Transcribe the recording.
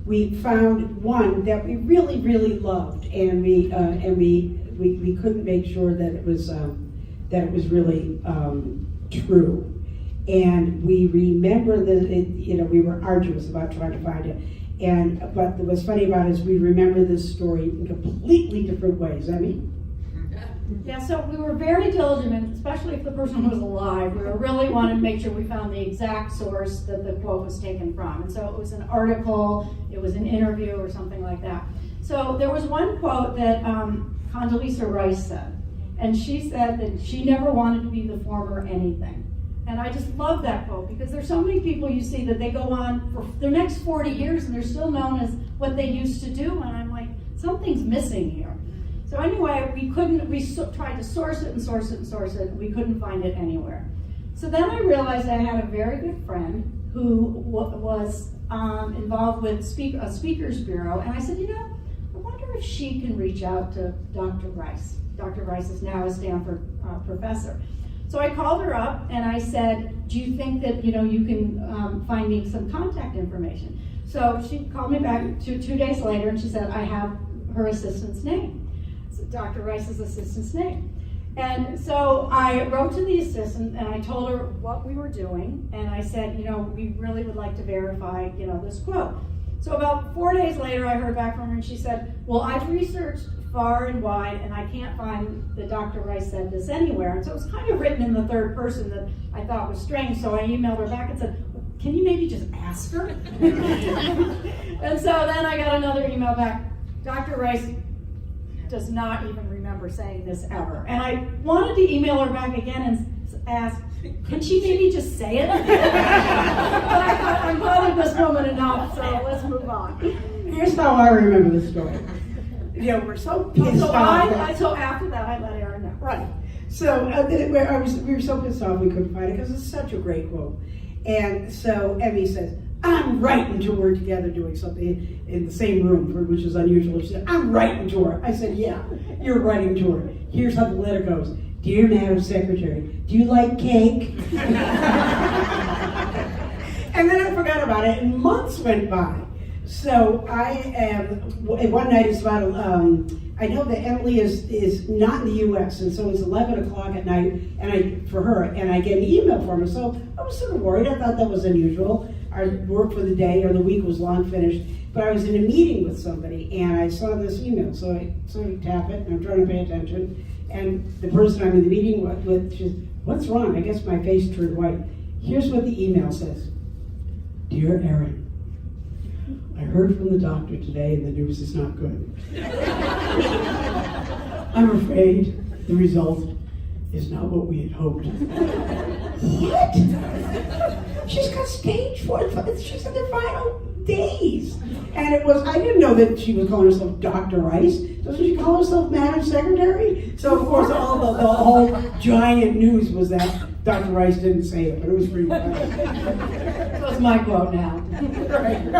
we found one that we really, really loved, and we couldn't make sure that it was really true. And we remember that we were arduous about trying to find it. But what's funny about it is we remember this story in completely different ways. I mean. Yeah, so we were very diligent, especially if the person was alive. We really wanted to make sure we found the exact source that the quote was taken from. And so it was an article, it was an interview, or something like that. So there was one quote that Condoleezza Rice said. And she said that she never wanted to be the former anything. And I just love that quote, because there's so many people you see that they go on for the next 40 years and they're still known as what they used to do. And I'm like, something's missing here. So anyway, we tried to source it, and we couldn't find it anywhere. So then I realized I had a very good friend who was involved with a speakers bureau, and I said, I wonder if she can reach out to Dr. Rice. Dr. Rice is now a Stanford professor. So I called her up and I said, do you think that you can find me some contact information? So she called me back 2 days later, and she said, I have her assistant's name. Dr. Rice's assistant's name. And so I wrote to the assistant and I told her what we were doing, and I said, we really would like to verify, this quote. So about 4 days later, I heard back from her, and she said, well, I've researched far and wide, and I can't find that Dr. Rice said this anywhere. And so it was kind of written in the third person that I thought was strange, so I emailed her back and said, can you maybe just ask her? And so then I got another email back. Dr. Rice does not even remember saying this ever. And I wanted to email her back again and ask, can she maybe just say it? But I thought, I'm bothered this woman enough, so let's move on. Here's how I remember the story. We're so pissed off. So after that, I let Erin know. Right. So we were so pissed off we couldn't find it because it's such a great quote. And so Emmy says, I'm writing to her together doing something in the same room, which is unusual. She said, I'm writing to her. I said, yeah, you're writing to her. Here's how the letter goes. Dear Madam Secretary, do you like cake? And then I forgot about it, and months went by. So one night it's about, I know that Emily is not in the U.S., and so it's 11 o'clock at night for her, and I get an email from her. So I was sort of worried. I thought that was unusual. Our work for the day or the week was long finished, but I was in a meeting with somebody, and I saw this email. So I sort of tap it, and I'm trying to pay attention, and the person I'm in the meeting with, she says, what's wrong? I guess my face turned white. Here's what the email says. Dear Erin, I heard from the doctor today, and the news is not good. I'm afraid the result is not what we had hoped. What? She's got stage 4. She's in the final days. And I didn't know that she was calling herself Dr. Rice. Doesn't she call herself Madam Secretary? So, of course, all the whole giant news was that Dr. Rice didn't say it, but it was pretty funny. That was my quote now. Right.